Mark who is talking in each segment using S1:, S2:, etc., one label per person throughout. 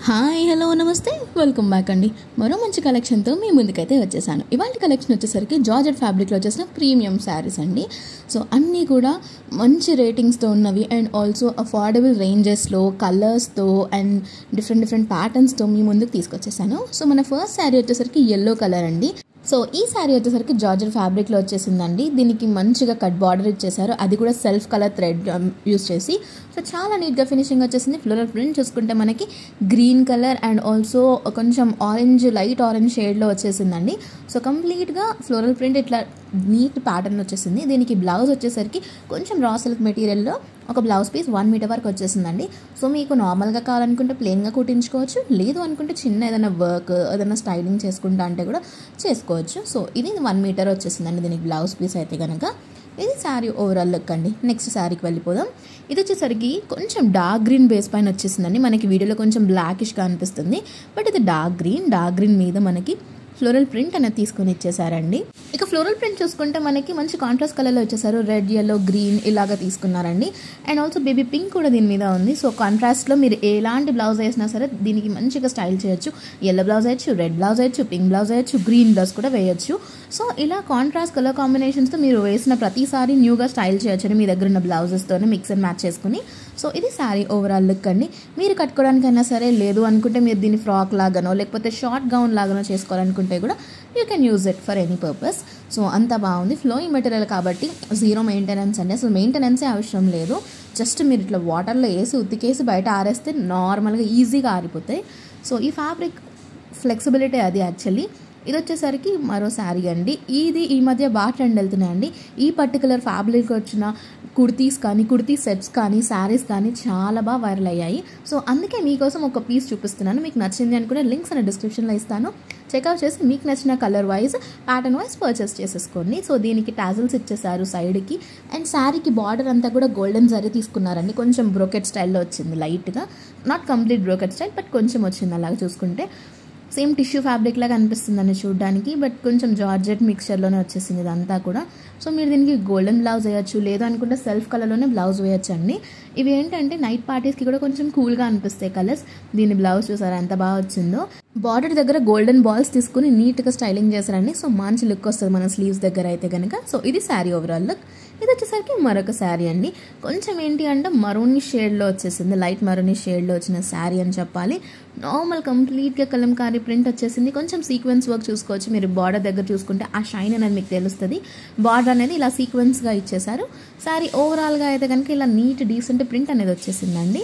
S1: Hi hello నమస్తే welcome back అండి. మరో మంచి కలెక్షన్తో మీ ముందుకైతే వచ్చేసాను. ఇవాళ కలెక్షన్ వచ్చేసరికి జార్జెట్ ఫ్యాబ్రిక్లో వచ్చేసిన ప్రీమియం శారీస్ అండి. సో అన్నీ కూడా మంచి రేటింగ్స్తో ఉన్నవి అండ్ ఆల్సో అఫోర్డబుల్ రేంజెస్లో కలర్స్తో అండ్ డిఫరెంట్ ప్యాటర్న్స్తో మీ ముందుకు తీసుకొచ్చేసాను. సో మన ఫస్ట్ శారీ వచ్చేసరికి ఎల్లో కలర్ అండి. సో ఈ శారీ వచ్చేసరికి జార్జెట్ ఫ్యాబ్రిక్లో వచ్చేసిందండి. దీనికి మంచిగా కట్ బార్డర్ ఇచ్చేసారు, అది కూడా సెల్ఫ్ కలర్ థ్రెడ్ యూస్ చేసి. సో చాలా నీట్గా ఫినిషింగ్ వచ్చేసింది. ఫ్లోరల్ ప్రింట్ చూసుకుంటే మనకి గ్రీన్ కలర్ అండ్ ఆల్సో కొంచెం ఆరెంజ్, లైట్ ఆరెంజ్ షేడ్లో వచ్చేసిందండి. సో కంప్లీట్గా ఫ్లోరల్ ప్రింట్ ఇట్లా నీట్ ప్యాటర్న్ వచ్చేసింది. దీనికి బ్లౌజ్ వచ్చేసరికి కొంచెం రా సిల్క్ మెటీరియల్లో ఒక బ్లౌజ్ పీస్ 1 మీటర్ వరకు వచ్చేసిందండి. సో మీకు నార్మల్గా కావాలనుకుంటే ప్లెయిన్గా కుట్టించుకోవచ్చు, లేదు అనుకుంటే చిన్న ఏదైనా వర్క్ ఏదైనా స్టైలింగ్ చేసుకుంటా అంటే కూడా చేసుకోవచ్చు. సో ఇది 1 మీటర్ వచ్చేసిందండి దీనికి బ్లౌజ్ పీస్ అయితే కనుక. ఇది శారీ ఓవరాల్ లుక్ అండి. నెక్స్ట్ శారీకి వెళ్ళిపోదాం. ఇది వచ్చేసరికి కొంచెం డార్క్ గ్రీన్ బేస్ పైన వచ్చేసిందండి. మనకి వీడియోలో కొంచెం బ్లాకిష్గా అనిపిస్తుంది, బట్ ఇది డార్క్ గ్రీన్ మీద మనకి ఫ్లోరల్ ప్రింట్ అనేది తీసుకొని ఇచ్చేసారండి. ఇక ఫ్లోరల్ ప్రింట్ చూసుకుంటే మనకి మంచి కాంట్రాస్ట్ కలర్లో వచ్చేసారు. రెడ్, ఎల్లో, గ్రీన్ ఇలాగా తీసుకున్నారండి. అండ్ ఆల్సో బేబీ పింక్ కూడా దీని మీద ఉంది. సో కాంట్రాస్ట్లో మీరు ఎలాంటి బ్లౌజ్ వేసినా సరే దీనికి మంచిగా స్టైల్ చేయొచ్చు. ఎల్లో బ్లౌజ్ వేయచ్చు, రెడ్ బ్లౌజ్ వేయచ్చు, పింక్ బ్లౌజ్ వేయచ్చు, గ్రీన్ బ్లౌజ్ కూడా వేయచ్చు. సో ఇలా కాంట్రాస్ట్ కలర్ కాంబినేషన్స్తో మీరు వేసిన ప్రతిసారి న్యూగా స్టైల్ చేయొచ్చు అని మీ దగ్గర ఉన్న బ్లౌజెస్తోనే మిక్స్ అండ్ మ్యాచ్ చేసుకుని. సో ఇది శారీ ఓవరాల్ లుక్ అండి. మీరు కట్టుకోవడానికైనా సరే, లేదు అనుకుంటే మీరు దీన్ని ఫ్రాక్ లాగానో లేకపోతే షార్ట్ గౌన్ లాగానో చేసుకోవాలనుకుంటే కూడా you can use it for any purpose. So అంత బాగుంది. ఫ్లోయింగ్ మెటీరియల్ కాబట్టి జీరో మెయింటెనెన్స్ అండి. అసలు మెయింటెనెన్సే అవసరం లేదు. జస్ట్ మీరు ఇట్లా వాటర్లో వేసి ఉతికేసి బయట ఆరేస్తే నార్మల్గా ఈజీగా ఆరిపోతాయి. సో ఈ ఫ్యాబ్రిక్ ఫ్లెక్సిబిలిటీ అది యాక్చువల్లీ. ఇది వచ్చేసరికి మరో శారీ అండి. ఇది ఈ మధ్య బాగా ట్రెండ్ వెళ్తున్నాయండి. ఈ పర్టికులర్ ఫ్యాబ్రిక్ వచ్చిన కుర్తీస్ కానీ, కుర్తీ సెట్స్ కానీ, శారీస్ కానీ చాలా బాగా వైరల్ అయ్యాయి. సో అందుకే మీకోసం ఒక పీస్ చూపిస్తున్నాను. మీకు నచ్చింది అనుకునే లింక్స్ అనే డిస్క్రిప్షన్లో ఇస్తాను. చెక్అవుట్ చేసి మీకు నచ్చిన colour wise, pattern wise purchase చేసేసుకోండి. సో దీనికి టాజిల్స్ ఇచ్చేసారు సైడ్కి. అండ్ శారీకి బార్డర్ అంతా కూడా గోల్డెన్ జరీ తీసుకున్నారండి. కొంచెం బ్రోకెట్ స్టైల్లో వచ్చింది లైట్గా, not complete brocade style but కొంచెం వచ్చింది. అలాగే చూసుకుంటే సేమ్ టిష్యూ ఫ్యాబ్రిక్ లాగా అనిపిస్తుందండి చూడడానికి, బట్ కొంచెం జార్జెట్ మిక్చర్లోనే వచ్చేసింది ఇదంతా కూడా. సో మీరు దీనికి గోల్డెన్ బ్లౌజ్ వేయచ్చు, లేదు అనుకుంటే సెల్ఫ్ కలర్లోనే బ్లౌజ్ వేయచ్చు అండి. ఇవి ఏంటంటే నైట్ పార్టీస్కి కూడా కొంచెం కూల్గా అనిపిస్తాయి కలర్స్. దీని బ్లౌజ్ చూసారా ఎంత బాగా వచ్చిందో. బార్డర్ దగ్గర గోల్డెన్ బాల్స్ తీసుకుని నీట్గా స్టైలింగ్ చేశారండి. సో మంచి లుక్ వస్తుంది మన స్లీవ్స్ దగ్గర అయితే కనుక. సో ఇది శారీ ఓవరాల్ లుక్. ఇది వచ్చేసరికి మరొక శారీ అండి. కొంచెం ఏంటి అంటే మరూనిష్ షేడ్లో వచ్చేసింది, లైట్ మరూనిష్ షేడ్లో వచ్చిన శారీ అని చెప్పాలి. నార్మల్ కంప్లీట్గా కలంకారీ ప్రింట్ వచ్చేసింది. కొంచెం సీక్వెన్స్ వర్క్ చూసుకోవచ్చు మీరు బార్డర్ దగ్గర చూసుకుంటే, ఆ షైన్ అనేది మీకు తెలుస్తుంది. బార్డర్ అనేది ఇలా సీక్వెన్స్గా ఇచ్చేసారు. శారీ ఓవరాల్గా అయితే కనుక ఇలా నీట్ డీసెంట్ ప్రింట్ అనేది వచ్చేసిందండి.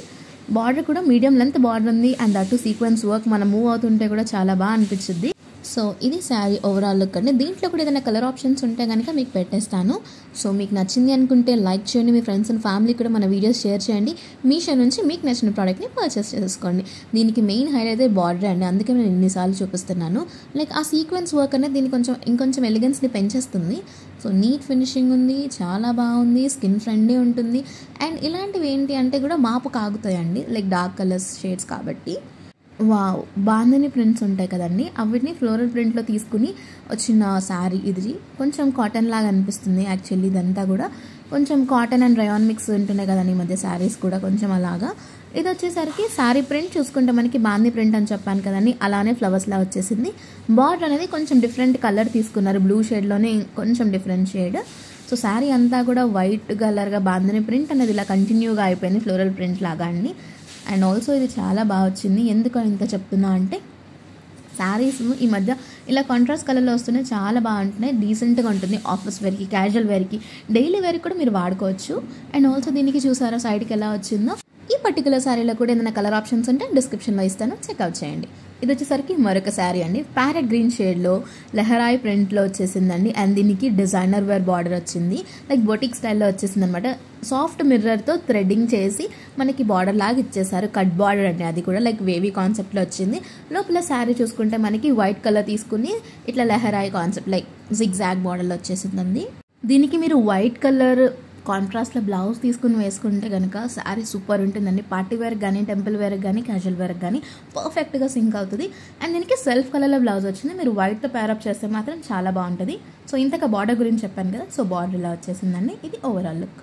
S1: బార్డర్ కూడా మీడియం లెంత్ బార్డర్ ఉంది అండ్ అటు సీక్వెన్స్ వర్క్ మనం మూవ్ అవుతుంటే కూడా చాలా బాగా అనిపించింది. సో ఇది శారీ ఓవరాల్ లుక్ అండి. దీంట్లో కూడా ఏదైనా కలర్ ఆప్షన్స్ ఉంటే కనుక మీకు పెట్టేస్తాను. సో మీకు నచ్చింది అనుకుంటే లైక్ చేయండి, మీ ఫ్రెండ్స్ అండ్ ఫ్యామిలీ కూడా మన వీడియోస్ షేర్ చేయండి. మీషో నుంచి మీకు నచ్చిన ప్రోడక్ట్ని పర్చేస్ చేసుకోండి. దీనికి మెయిన్ హైలైట్ అయితే బార్డర్ అండి, అందుకే నేను ఎన్నిసార్లు చూపిస్తున్నాను. లైక్ ఆ సీక్వెన్స్ వర్క్ అనేది దీన్ని ఇంకొంచెం ఎలిగెన్స్ని పెంచేస్తుంది. సో నీట్ ఫినిషింగ్ ఉంది, చాలా బాగుంది, స్కిన్ ఫ్రెండ్లీ ఉంటుంది. అండ్ ఇలాంటివి ఏంటి అంటే కూడా మాపు కాగుతాయండి, లైక్ డార్క్ కలర్స్ షేడ్స్ కాబట్టి. వావ్, బాందిని ప్రింట్స్ ఉంటాయి కదండి, అవిటిని ఫ్లోరల్ ప్రింట్లో తీసుకుని వచ్చిన శారీ. ఇది కొంచెం కాటన్ లాగా అనిపిస్తుంది యాక్చువల్లీ. ఇదంతా కూడా కొంచెం కాటన్ అండ్ రయాన్ మిక్స్ ఉంటున్నాయి కదండి ఈ మధ్య శారీస్ కూడా కొంచెం అలాగా. ఇది వచ్చేసరికి శారీ ప్రింట్ చూసుకుంటే మనకి బాందీ ప్రింట్ అని చెప్పాను కదండి, అలానే ఫ్లవర్స్లా వచ్చేసింది. బార్డర్ అనేది కొంచెం డిఫరెంట్ కలర్ తీసుకున్నారు, బ్లూ షేడ్లోనే కొంచెం డిఫరెంట్ షేడ్. సో శారీ అంతా కూడా వైట్ కలర్గా బాందిని ప్రింట్ అనేది ఇలా కంటిన్యూగా అయిపోయింది ఫ్లోరల్ ప్రింట్ లాగా అండి. అండ్ ఆల్సో ఇది చాలా బాగా వచ్చింది. ఎందుకు ఇంత చెప్తున్నా అంటే శారీస్ ఈ మధ్య ఇలా కాంట్రాస్ట్ కలర్లో వస్తూనే చాలా బాగుంటున్నాయి, డీసెంట్గా ఉంటుంది. ఆఫీస్ వేర్కి, క్యాజువల్ వేర్కి, డైలీ వేర్కి కూడా మీరు వాడుకోవచ్చు. అండ్ ఆల్సో దీనికి చూసారా సైడ్కి ఎలా వచ్చిందో. ఈ పర్టికులర్ శారీలో కూడా ఏదైనా కలర్ ఆప్షన్స్ ఉంటే డిస్క్రిప్షన్లో ఇస్తాను, చెక్అవుట్ చేయండి. ఇది వచ్చేసరికి మరొక శారీ అండి. ప్యారెట్ గ్రీన్ షేడ్లో లెహరాయి ప్రింట్లో వచ్చేసిందండి. అండ్ దీనికి డిజైనర్ వేర్ బార్డర్ వచ్చింది, లైక్ బొటిక్ స్టైల్లో వచ్చేసింది అనమాట. సాఫ్ట్ మిర్రర్తో థ్రెడ్డింగ్ చేసి మనకి బార్డర్ లాగా ఇచ్చేసారు. కట్ బార్డర్ అండి, అది కూడా లైక్ వేవీ కాన్సెప్ట్లో వచ్చింది. లోపల శారీ చూసుకుంటే మనకి వైట్ కలర్ తీసుకుని ఇట్లా లెహరాయి కాన్సెప్ట్ లైక్ జిగ్జాగ్ బార్డర్లో వచ్చేసిందండి. దీనికి మీరు వైట్ కలర్ కాంట్రాస్ట్లో బ్లౌజ్ తీసుకుని వేసుకుంటే కనుక శారీ సూపర్ ఉంటుందండి. పార్టీ వేర్ కానీ, టెంపుల్ వేర్ కానీ, క్యాజువల్ వేర్ కానీ పర్ఫెక్ట్గా సింక్ అవుతుంది. అండ్ దీనికి సెల్ఫ్ కలర్లో బ్లౌజ్ వచ్చింది. మీరు వైట్తో పేరప్ చేస్తే మాత్రం చాలా బాగుంటుంది. సో ఇంతగా బార్డర్ గురించి చెప్పాను కదా, సో బార్డర్ ఇలా వచ్చేసిందండి. ఇది ఓవరాల్ లుక్.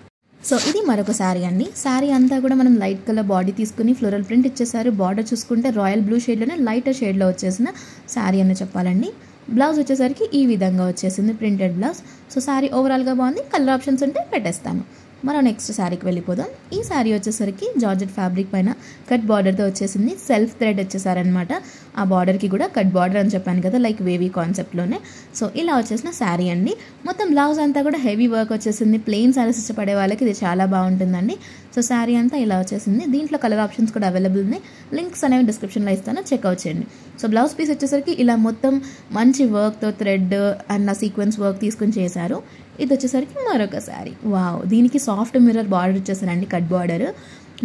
S1: సో ఇది మరొక శారీ అండి. శారీ అంతా కూడా మనం లైట్ కలర్ బాడీ తీసుకుని ఫ్లోరల్ ప్రింట్ ఇచ్చేసారు. బార్డర్ చూసుకుంటే రాయల్ బ్లూ షేడ్లోనే లైటర్ షేడ్లో వచ్చేసిన శారీ అని చెప్పాలండి. బ్లౌజ్ వచ్చేసరికి ఈ విధంగా వచ్చేసింది ప్రింటెడ్ బ్లౌజ్. సో శారీ ఓవరాల్గా బాగుంది. కలర్ ఆప్షన్స్ ఉంటే పెట్టేస్తాను. మరో నెక్స్ట్ శారీకి వెళ్ళిపోదాం. ఈ శారీ వచ్చేసరికి జార్జెట్ ఫ్యాబ్రిక్ పైన కట్ బార్డర్తో వచ్చేసింది. సెల్ఫ్ థ్రెడ్ వచ్చేసారనమాట. ఆ బార్డర్కి కూడా కట్ బార్డర్ అని చెప్పాను కదా, లైక్ వేవీ కాన్సెప్ట్లోనే. సో ఇలా వచ్చేసిన శారీ అండి. మొత్తం బ్లౌజ్ అంతా కూడా హెవీ వర్క్ వచ్చేసింది. ప్లెయిన్ శారీస్ ఇష్టపడే వాళ్ళకి ఇది చాలా బాగుంటుందండి. సో శారీ అంతా ఇలా వచ్చేసింది. దీంట్లో కలర్ ఆప్షన్స్ కూడా అవైలబుల్ ఉన్నాయి. లింక్స్ అనేవి డిస్క్రిప్షన్లో ఇస్తాను, చెక్అవుట్ చేయండి. సో బ్లౌజ్ పీస్ వచ్చేసరికి ఇలా మొత్తం మంచి వర్క్తో థ్రెడ్ అండ్ సీక్వెన్స్ వర్క్ తీసుకుని చేశారు. ఇది వచ్చేసరికి మరొక శారీ. వావ్, దీనికి సాఫ్ట్ మిర్రర్ బార్డర్ ఇచ్చేసారండి, కట్ బార్డర్.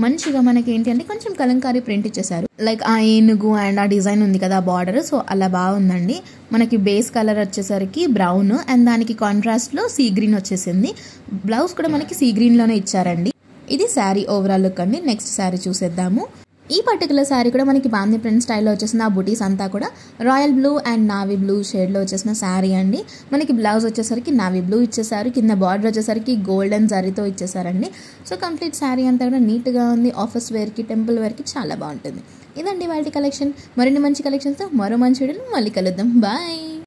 S1: మంచిగా మనకి ఏంటి అంటే కొంచెం కలంకారీ ప్రింట్ ఇచ్చేసారు. లైక్ ఆ ఏనుగు అండ్ ఆ డిజైన్ ఉంది కదా ఆ బార్డర్. సో అలా బాగుందండి. మనకి బేస్ కలర్ వచ్చేసరికి బ్రౌన్ అండ్ దానికి కాంట్రాస్ట్లో సీ గ్రీన్ వచ్చేసింది. బ్లౌజ్ కూడా మనకి సీ గ్రీన్లోనే ఇచ్చారండి. ఇది శారీ ఓవరాల్ లుక్ అండి. నెక్స్ట్ శారీ చూసేద్దాము. ఈ పర్టికులర్ శారీ కూడా మనకి బాందీ ప్రింట్ స్టైల్లో వచ్చేసిన ఆ బుటీస్ అంతా కూడా royal blue and navy blue షేడ్లో వచ్చేసిన శారీ అండి. మనకి బ్లౌజ్ వచ్చేసరికి నావీ బ్లూ ఇచ్చేసారు. కింద బార్డర్ వచ్చేసరికి గోల్డెన్ జరీతో ఇచ్చేసారండి. సో కంప్లీట్ శారీ అంతా కూడా నీట్గా ఉంది. ఆఫీస్ వేర్కి, టెంపుల్ వేర్కి చాలా బాగుంటుంది. ఇదండి వాళ్ళ కలెక్షన్. మరిన్ని మంచి కలెక్షన్స్తో మరో మంచి వీడియోలో మళ్ళీ కలుద్దాం. బాయ్.